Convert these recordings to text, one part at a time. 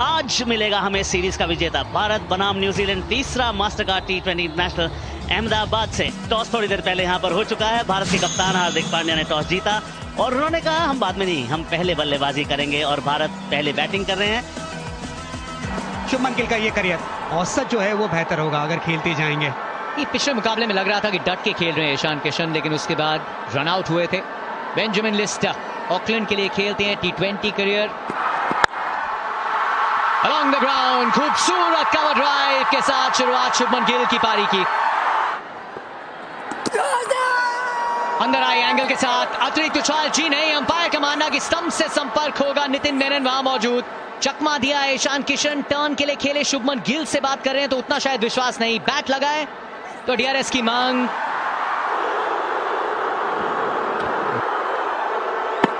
आज मिलेगा हमें सीरीज का विजेता। भारत बनाम न्यूजीलैंड तीसरा मास्टरकार्ड T20 इंटरनेशनल अहमदाबाद से। टॉस थोड़ी देर पहले यहां पर हो चुका है। भारत के कप्तान हार्दिक पांड्या ने टॉस जीता और उन्होंने कहा हम बाद में नहीं, हम पहले बल्लेबाजी करेंगे और भारत पहले बैटिंग कर रहे हैं। शुभमन गिल का ये करियर औसत जो है वो बेहतर होगा अगर खेलते जाएंगे। ये पिछले मुकाबले में लग रहा था कि डट के खेल रहे हैं ईशान किशन, लेकिन उसके बाद रन आउट हुए थे। बेंजामिन लिस्टर ऑकलैंड के लिए खेलते हैं T20 career. Along the ground खूबसूरत कवर ड्राइव के साथ शुरुआत शुभमन गिल की पारी की। अंदर आई एंगल के साथ अतिरिक्त उछाल जी नहीं, अंपायर का मानना कि स्टंप से संपर्क होगा। नितिन मेनन वहां मौजूद, चकमा दिया है ईशान किशन। टर्न के लिए खेले शुभमन गिल से बात कर रहे हैं तो उतना शायद विश्वास नहीं। बैट लगाए तो DRS की मांग।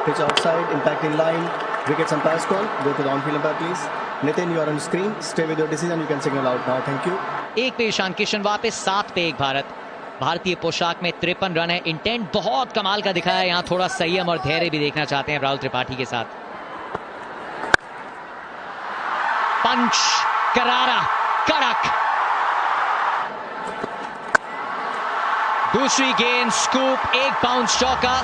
Pitch outside, impacting line. Wickets umpire's call. Go to the on-field umpire, please. Nitin, you are on screen. Stay with your decision. You can signal out now. Thank you. एक पे ईशान किशन वापस, 7 पे 1 भारत। भारतीय पोशाक में 53 रन है। इंटेंट बहुत कमाल का दिखाया है। यहाँ थोड़ा संयम और धैर्य भी देखना चाहते हैं राहुल त्रिपाठी के साथ। पंच करारा कड़क, दूसरी गेंद स्कूप, 1 बाउंस चौका।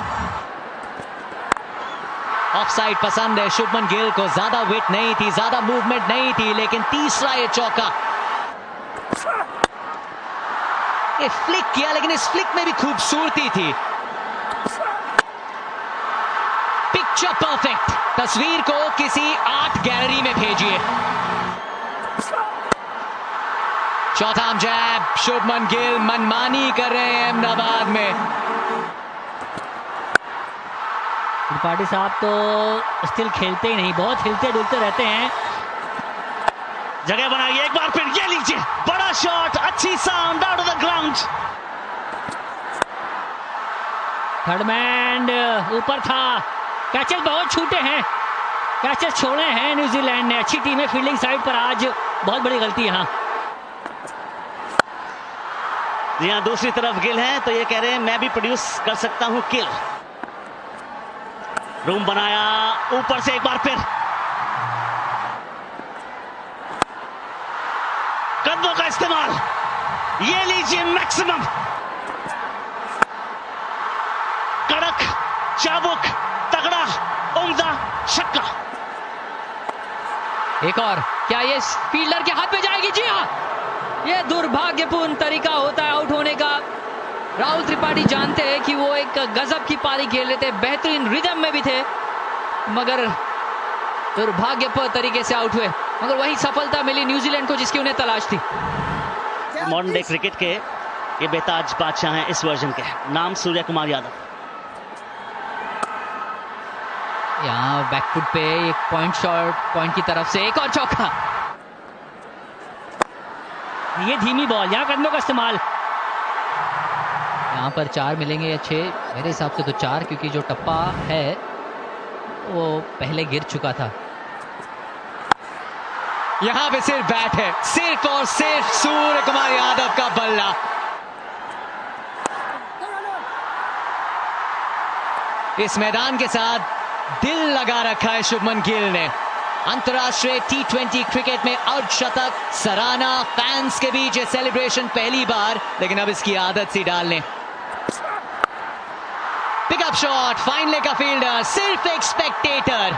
ऑफसाइड पसंद है शुभमन गिल को। ज्यादा वेट नहीं थी, ज्यादा मूवमेंट नहीं थी, लेकिन तीसरा ये चौका। ये फ्लिक किया, लेकिन इस फ्लिक में भी खूबसूरती थी। Picture perfect. तस्वीर को किसी आर्ट गैलरी में भेजिए। चौथा जैब शुभमन गिल मनमानी कर रहे हैं अहमदाबाद में। त्रिपाठी साहब तो स्टिल खेलते ही नहीं, बहुत हिलते डुलते रहते हैं। जगह बनाई एक बार फिर, ये लीजिए बड़ा शॉट, अच्छी sound out of the ground. Third man ऊपर था। कैचेस बहुत छूटे हैं, कैचेस छोड़े हैं न्यूजीलैंड ने। अच्छी टीम है फील्डिंग साइड पर, आज बहुत बड़ी गलती यहाँ। जी हाँ, दूसरी तरफ गिल है तो ये कह रहे हैं मैं भी प्रोड्यूस कर सकता हूं किल। रूम बनाया ऊपर से एक बार फिर, कदमों का इस्तेमाल, ये लीजिए मैक्सिमम। कड़क, चाबुक, तगड़ा, उम्दा छक्का। एक और, क्या ये फील्डर के हाथ पे जाएगी? जी हाँ, ये दुर्भाग्यपूर्ण तरीका होता है आउट होने का। राहुल त्रिपाठी जानते हैं कि वो एक गजब की पारी खेल रहे थे, बेहतरीन रिदम में भी थे, मगर दुर्भाग्यपूर्ण तरीके से आउट हुए। मगर वही सफलता मिली न्यूजीलैंड को जिसकी उन्हें तलाश थी। मॉडर्न डे क्रिकेट के ये बेताज बादशाह हैं इस वर्जन के। नाम सूर्य कुमार यादव। यहाँ बैकफुट पे एक पॉइंट शॉट, पॉइंट की तरफ से एक और चौका। ये धीमी बॉल, यहाँ कदमों का इस्तेमाल। यहाँ पर 4 मिलेंगे या 6, मेरे हिसाब से तो 4, क्योंकि जो टप्पा है वो पहले गिर चुका था। यहां पे सिर्फ बैट है, सिर्फ और सिर्फ सूर्य कुमार यादव का बल्ला। इस मैदान के साथ दिल लगा रखा है शुभमन गिल ने। अंतरराष्ट्रीय T20 क्रिकेट में अर्धशतक, सराहना, फैंस के बीच ये सेलिब्रेशन पहली बार, लेकिन अब इसकी आदत सी डालने। पिकअप शॉट, फाइनले का फील्डर, सिर्फ एक स्पेक्टेटर।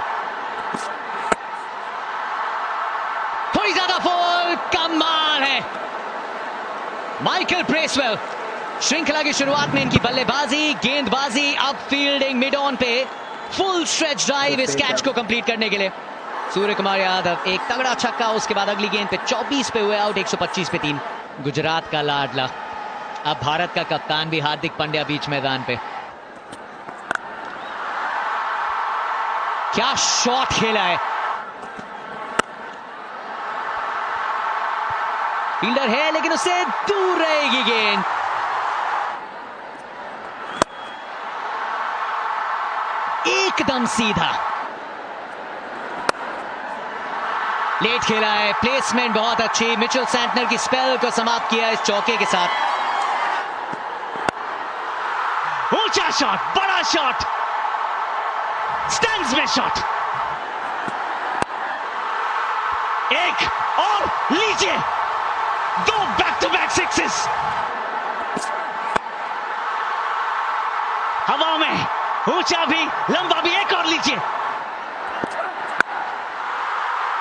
थोड़ी ज्यादा फॉल, कमाल है। Michael Bracewell. श्रृंखला की शुरुआत में इनकी बल्लेबाजी, गेंदबाजी, अब फील्डिंग मिड ऑन पे, फुल स्ट्रेच ड्राइव इस कैच को कंप्लीट करने के लिए। सूर्य कुमार यादव एक तगड़ा छक्का, उसके बाद अगली गेंद पे 24 पे हुए आउट, 125 पे 3। गुजरात का लाडला, अब भारत का कप्तान भी हार्दिक पांड्या बीच मैदान पे। क्या शॉट खेला है। फील्डर है लेकिन उससे दूर रहेगी गेंद। एकदम सीधा, लेट खेला है, प्लेसमेंट बहुत अच्छी। मिचेल सैंटनर की स्पेल को समाप्त किया इस चौके के साथ। ऊंचा शॉट, बड़ा शॉट, स्टैंड्स में शॉट। एक और लीजिए, 2 बैक टू बैक सिक्सेस। हवा में ऊंचा भी लंबा भी, एक और लीजिए।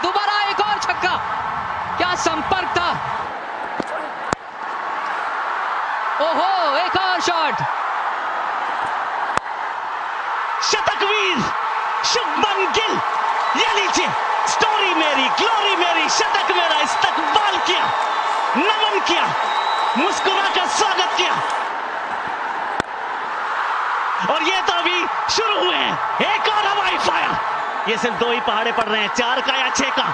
दोबारा एक और छक्का, क्या संपर्क था। ओहो, एक और शॉट। शतकवीर शुभमन गिल, ये लीजिए, स्टोरी मेरी ग्लोरी मेरी, शतक मेरा, इस्तकबाल किया, नमन किया, मुस्कुरा कर स्वागत किया। और ये तो अभी शुरू हुए हैं, एक और हवाई फायर। ये सिर्फ 2 ही पहाड़े पड़ रहे हैं, 4 का या 6 का।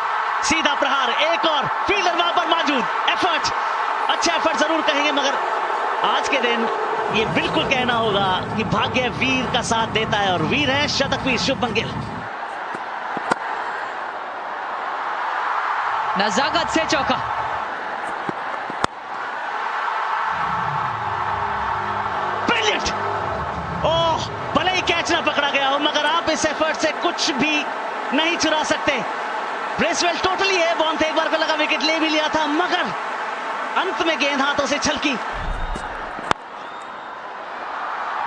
सीधा प्रहार, एक और, फील्डर वहां पर मौजूद। एफर्ट, अच्छा एफर्ट जरूर कहेंगे, मगर आज के दिन ये बिल्कुल कहना होगा कि भाग्य वीर का साथ देता है, और वीर है शतकवीर शुभमन गिल। नजाकत से चौका। ब्रिलियंट। ओह, भले ही कैच ना पकड़ा गया हो, मगर आप इस एफर्ट से कुछ भी नहीं चुरा सकते। ब्रेसवेल टोटली है बॉन थे, एक बार को लगा विकेट ले भी लिया था, मगर अंत में गेंद हाथों से छलकी।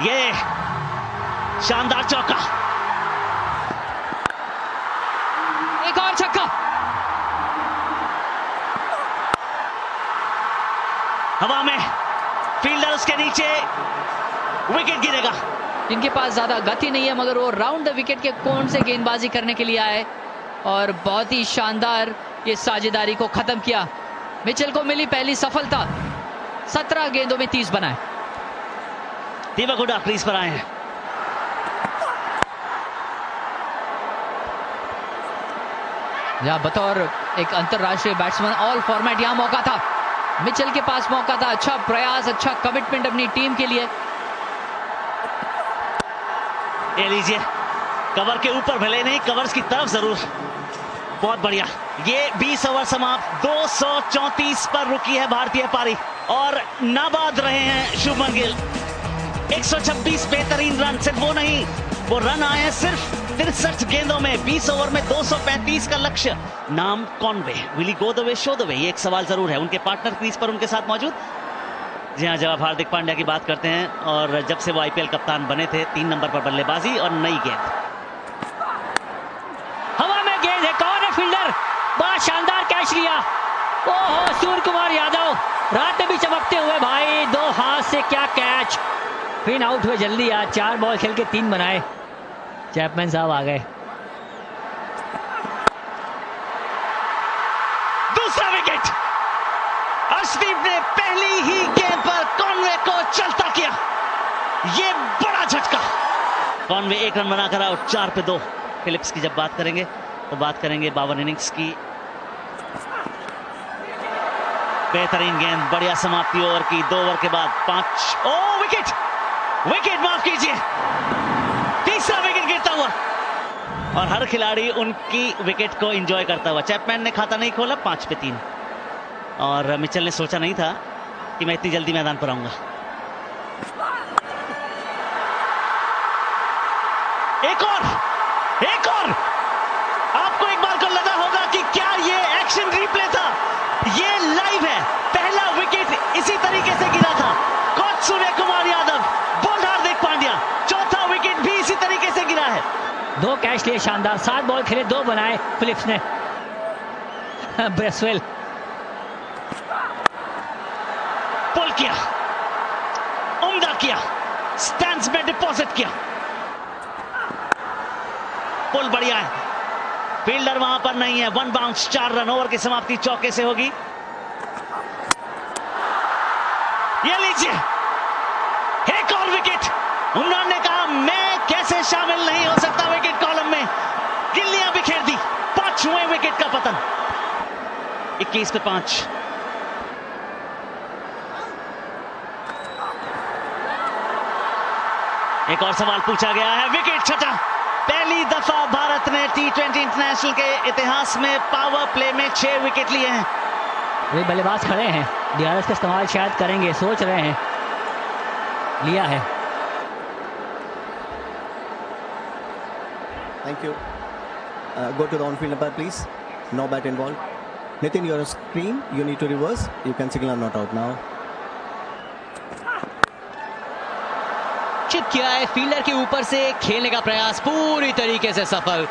ये शानदार चौका, एक और छक्का। हवा में, फील्डर उसके नीचे, विकेट गिरेगा। इनके पास ज्यादा गति नहीं है, मगर वो राउंड द विकेट के कोण से गेंदबाजी करने के लिए आए और बहुत ही शानदार ये साझेदारी को खत्म किया। मिचेल को मिली पहली सफलता, 17 गेंदों में 30 बनाए। दीपक हुडा क्रीज पर आए हैं। या बतौर एक अंतरराष्ट्रीय बैट्समैन ऑल फॉर्मेट यहां मौका था, मिचेल के पास मौका था। अच्छा प्रयास, अच्छा कमिटमेंट अपनी टीम के लिए। ये लीजिए, कवर के ऊपर भले नहीं, कवर्स की तरफ जरूर। बहुत बढ़िया। ये 20 ओवर समाप्त, 234 पर रुकी है भारतीय पारी और नाबाद रहे हैं शुभमन गिल। 126 बेहतरीन रन, सिर्फ वो नहीं, वो रन आए हैं सिर्फ 63 गेंदों में, 20 ओवर में 235 का लक्ष्य। नाम Conway, will he go the way show the way, ये एक सवाल जरूर है। उनके पार्टनर क्रीज पर उनके साथ मौजूद। जी हाँ, जब आप हार्दिक पांड्या की बात करते हैं, और जब से वो आईपीएल कप्तान बने थे, 3 नंबर पर बल्लेबाजी और नई गेंद। हवा में गेंद है, कौन है फील्डर, बड़ा शानदार कैच लिया। ओहो, सूर्य कुमार यादव रात में भी चमकते हुए भाई, 2 हाथ से क्या कैच। फिर आउट हुए जल्दी यार, 4 बॉल खेल के 3 बनाए। चैपमैन साहब आ गए। दूसरा विकेट, अर्शदीप ने पहली ही गेंद पर कॉनवे को चलता किया, ये बड़ा झटका। कॉनवे 1 रन बनाकर आउट, 4 पे 2। फिलिप्स की जब बात करेंगे तो बात करेंगे 52 इनिंग्स की। बेहतरीन गेंद, बढ़िया समाप्ति ओवर की। 2 ओवर के बाद 5। ओ विकेट, विकेट माफ कीजिए, तीसरा विकेट गिरता हुआ, और हर खिलाड़ी उनकी विकेट को एंजॉय करता हुआ। चैपमैन ने खाता नहीं खोला, 5 पे 3, और मिचेल ने सोचा नहीं था कि मैं इतनी जल्दी मैदान पर आऊंगा। एक और आपको एक बार को लगा होगा कि क्या ये एक्शन रिप्ले था, ये लाइव है। पहला विकेट इसी तरीके से गिरा था, कोच सूर्य कुमार यादव, बोल्ड हार्दिक पांड्या। चौथा विकेट भी इसी तरीके से गिरा है। 2 कैच लिए शानदार, 7 बॉल खेले, 2 बनाए फिलिप्स ने। ब्रेसवेल पुल किया, उम्दा किया, स्टैंड्स में डिपॉजिट किया, पुल बढ़िया है। फील्डर वहां पर नहीं है, 1 बाउंस, 4 रन। ओवर की समाप्ति चौके से होगी। ये लीजिए, एक और विकेट। उमरान ने कहा मैं कैसे शामिल नहीं हो सकता विकेट कॉलम में, गिल्लियां बिखेर दी। 5वें विकेट का पतन, 21 पे 5। एक और सवाल पूछा गया है, विकेट छठा। पहली दफा भारत ने T20 इंटरनेशनल के इतिहास में पावर प्ले में 6 विकेट लिए हैं। वे बल्लेबाज खड़े हैं, डीआरएस का इस्तेमाल शायद करेंगे, सोच रहे हैं। लिया है। Thank you. Go to the on-field umpire, please. No bat involved. Nitin, you're on screen. You need to reverse. You can signal not out now. Chip किया है फील्डर के ऊपर से, खेलने का प्रयास पूरी तरीके से सफल।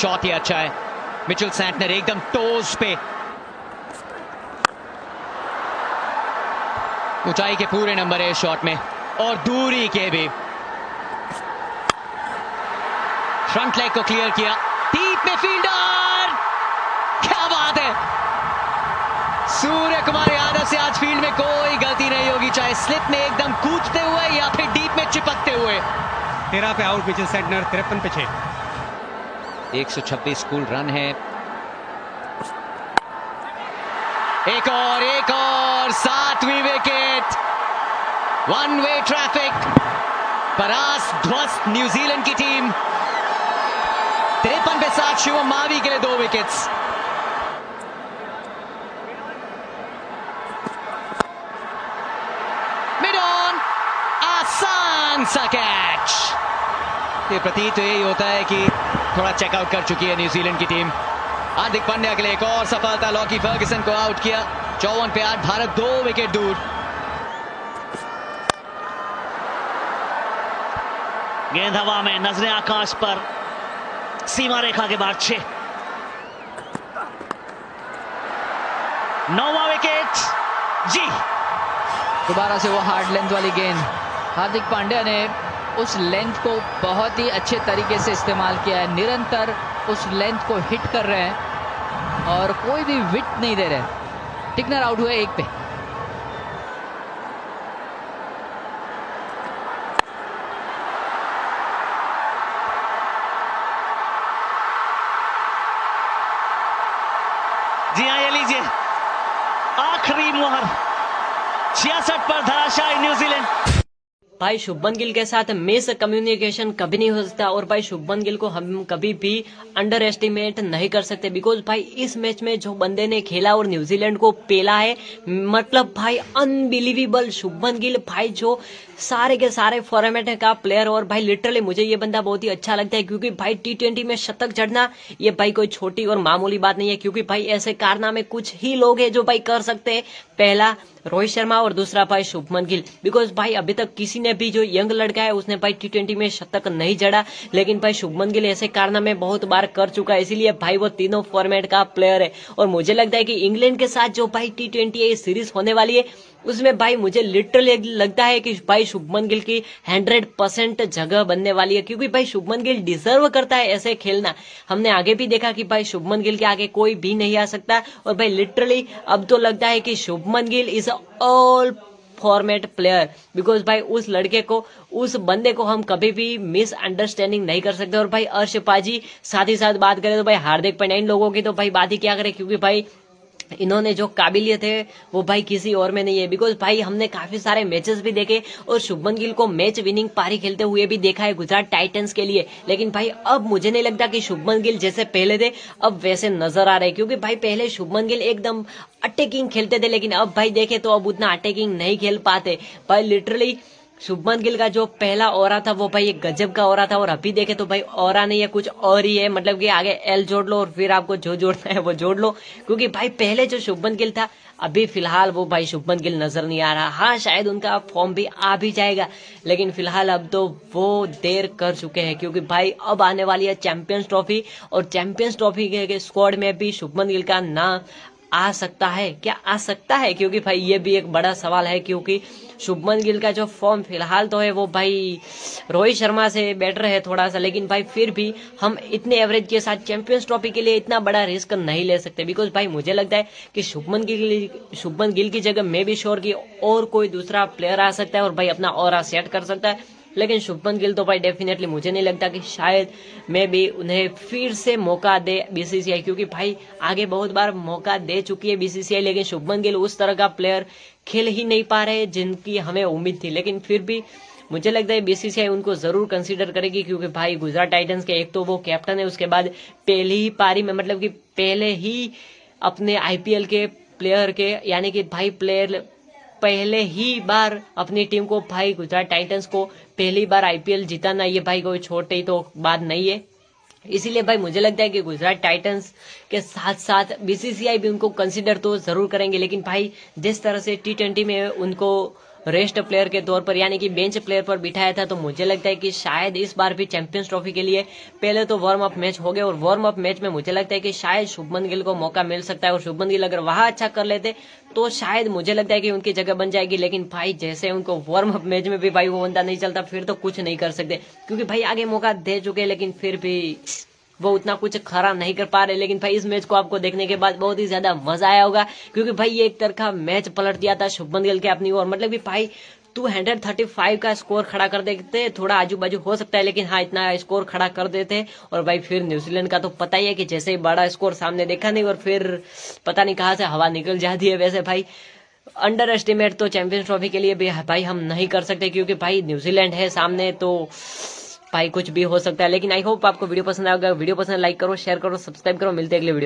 शॉट ही अच्छा है, मिचेल सैंटनर एकदम टोज पे, ऊंचाई के पूरे नंबर है शॉट में और दूरी के भी। फ्रंट लेग को क्लियर किया, डीप में फील्डर, क्या बात है। सूर्य कुमार यादव से आज फील्ड में कोई गलती नहीं होगी, चाहे स्लिप में एकदम कूदते हुए या फिर डीप में चिपकते हुए। 13 पे आउट मिचेल सैंटनर, 53 पे 6। 126 कुल रन है। एक और 7वीं विकेट। वन वे ट्रैफिक, परास्त ध्वस्त न्यूजीलैंड की टीम। 53 पे 7 शिवम मावी के लिए 2 विकेट्स। मिड ऑन, आसान सा कैच। ये प्रतीत तो यही होता है कि थोड़ा चेकआउट कर चुकी है न्यूजीलैंड की टीम। हार्दिक पांड्या के लिए एक और सफलता, लॉकी फर्ग्यूसन को आउट किया। 54 पे 8, भारत 2 विकेट दूर। गेंद हवा में, नजरें आकाश पर, सीमा रेखा के बाद 6। 9वां विकेट जी। दोबारा से वो हार्ड लेंथ वाली गेंद, हार्दिक पांड्या ने उस लेंथ को बहुत ही अच्छे तरीके से इस्तेमाल किया है। निरंतर उस लेंथ को हिट कर रहे हैं और कोई भी विट नहीं दे रहे। टिकनर आउट हुए 1 पे। जी हाँ, ये लीजिए आखिरी मुहर। 66 पर धराशायी न्यूजीलैंड। भाई शुभमन गिल के साथ मिस कम्युनिकेशन कभी नहीं हो सकता और भाई शुभमन गिल को हम कभी भी अंडर एस्टिमेट नहीं कर सकते। बिकॉज भाई इस मैच में जो बंदे ने खेला और न्यूजीलैंड को पेला है, मतलब भाई अनबिलीवेबल। शुभमन गिल भाई जो सारे के सारे फॉर्मेट का प्लेयर, और भाई लिटरली मुझे ये बंदा बहुत ही अच्छा लगता है क्योंकि भाई T20 में शतक जड़ना ये भाई कोई छोटी और मामूली बात नहीं है। क्योंकि भाई ऐसे कारनामे कुछ ही लोग हैं जो भाई कर सकते हैं। पहला रोहित शर्मा और दूसरा भाई शुभमन गिल। बिकॉज भाई अभी तक किसी ने भी जो यंग लड़का है उसने भाई T20 में शतक नहीं जड़ा, लेकिन भाई शुभमन गिल ऐसे कारनामे बहुत बार कर चुका है, इसीलिए भाई वो तीनों फॉर्मेट का प्लेयर है। और मुझे लगता है कि इंग्लैंड के साथ जो भाई T20 है, सीरीज होने वाली है, उसमें भाई मुझे लिटरली लगता है कि भाई शुभमन गिल की 100% जगह बनने वाली है। क्योंकि भाई शुभमन गिल डिजर्व करता है ऐसे खेलना। हमने आगे भी देखा कि भाई शुभमन गिल के आगे कोई भी नहीं आ सकता। और भाई लिटरली अब तो लगता है कि Shubman Gill is all format player. Because भाई उस लड़के को, उस बंदे को हम कभी भी मिसअंडरस्टैंडिंग नहीं कर सकते। और भाई अर्श पाजी साथ ही साथ बात करें तो भाई हार्दिक पांड्या, इन लोगों की तो भाई बात ही क्या करें। क्योंकि भाई इन्होंने जो काबिलियत है वो भाई किसी और में नहीं है। बिकॉज भाई हमने काफी सारे मैचेस भी देखे और शुभमन गिल को मैच विनिंग पारी खेलते हुए भी देखा है गुजरात टाइटंस के लिए। लेकिन भाई अब मुझे नहीं लगता कि शुभमन गिल जैसे पहले थे अब वैसे नजर आ रहे। क्योंकि भाई पहले शुभमन गिल एकदम अटैकिंग खेलते थे, लेकिन अब भाई देखे तो अब उतना अटैकिंग नहीं खेल पाते। भाई लिटरली शुभमन गिल का जो पहला ओरा था वो भाई एक गजब का ओरा था, और अभी देखे तो भाई ओरा नहीं है, कुछ और ही है। मतलब कि आगे एल जोड़ लो और फिर आपको जो जोड़ना है वो जोड़ लो। क्योंकि भाई पहले जो शुभमन गिल था, अभी फिलहाल वो भाई शुभमन गिल नजर नहीं आ रहा। हाँ शायद उनका फॉर्म भी आ भी जाएगा, लेकिन फिलहाल अब तो वो देर कर चुके हैं। क्योंकि भाई अब आने वाली है चैंपियंस ट्रॉफी, और चैंपियंस ट्रॉफी के स्क्वाड में भी शुभमन गिल का नाम आ सकता है। क्या आ सकता है? क्योंकि भाई ये भी एक बड़ा सवाल है। क्योंकि शुभमन गिल का जो फॉर्म फिलहाल तो है वो भाई रोहित शर्मा से बेटर है थोड़ा सा, लेकिन भाई फिर भी हम इतने एवरेज के साथ चैंपियंस ट्रॉफी के लिए इतना बड़ा रिस्क नहीं ले सकते। बिकॉज भाई मुझे लगता है कि शुभमन गिल की जगह मैं भी श्योर कि और कोई दूसरा प्लेयर आ सकता है और भाई अपना ऑरा सेट कर सकता है। लेकिन शुभमन गिल तो भाई डेफिनेटली मुझे नहीं लगता कि शायद मैं भी उन्हें फिर से मौका दे बीसीसीआई। क्योंकि भाई आगे बहुत बार मौका दे चुकी है बीसीसीआई, लेकिन शुभमन गिल उस तरह का प्लेयर खेल ही नहीं पा रहे जिनकी हमें उम्मीद थी। लेकिन फिर भी मुझे लगता है बीसीसीआई उनको जरूर कंसीडर करेगी। क्योंकि भाई गुजरात टाइटंस के एक तो वो कैप्टन है, उसके बाद पहली ही पारी में, मतलब कि पहले ही अपने आईपीएल के प्लेयर के, यानी कि भाई प्लेयर पहले ही बार अपनी टीम को, भाई गुजरात टाइटंस को पहली बार आईपीएल जिताना, ये भाई कोई छोटी तो बात नहीं है। इसीलिए भाई मुझे लगता है कि गुजरात टाइटंस के साथ साथ बीसीसीआई भी उनको कंसिडर तो जरूर करेंगे, लेकिन भाई जिस तरह से T20 में उनको रेस्ट प्लेयर के तौर पर यानी कि बेंच प्लेयर पर बिठाया था, तो मुझे लगता है कि शायद इस बार भी चैंपियंस ट्रॉफी के लिए पहले तो वार्म अप मैच हो गए, और वार्म अप मैच में मुझे लगता है कि शायद शुभमन गिल को मौका मिल सकता है, और शुभमन गिल अगर वहां अच्छा कर लेते तो शायद मुझे लगता है कि उनकी जगह बन जाएगी। लेकिन भाई जैसे उनको वार्म अप मैच में भी भाई वो बंदा नहीं चलता, फिर तो कुछ नहीं कर सकते, क्योंकि भाई आगे मौका दे चुके, लेकिन फिर भी वो उतना कुछ खरा नहीं कर पा रहे। लेकिन भाई इस मैच को आपको देखने के बाद बहुत ही ज्यादा मजा आया होगा, क्योंकि भाई ये एक तरह का मैच पलट दिया था शुभमन गिल के अपनी ओर। मतलब कि भाई 235 का स्कोर खड़ा कर देते, थोड़ा आजू बाजू हो सकता है, लेकिन हाँ इतना स्कोर खड़ा कर देते। और भाई फिर न्यूजीलैंड का तो पता ही है कि जैसे ही बड़ा स्कोर सामने देखा नहीं, और फिर पता नहीं कहाँ से हवा निकल जाती है। वैसे भाई अंडर एस्टिमेट तो चैंपियंस ट्रॉफी के लिए भी भाई हम नहीं कर सकते, क्योंकि भाई न्यूजीलैंड है सामने, तो भाई कुछ भी हो सकता है। लेकिन आई होप आपको वीडियो पसंद आएगा। वीडियो पसंद लाइक करो, शेयर करो, सब्सक्राइब करो। मिलते हैं अगले वीडियो।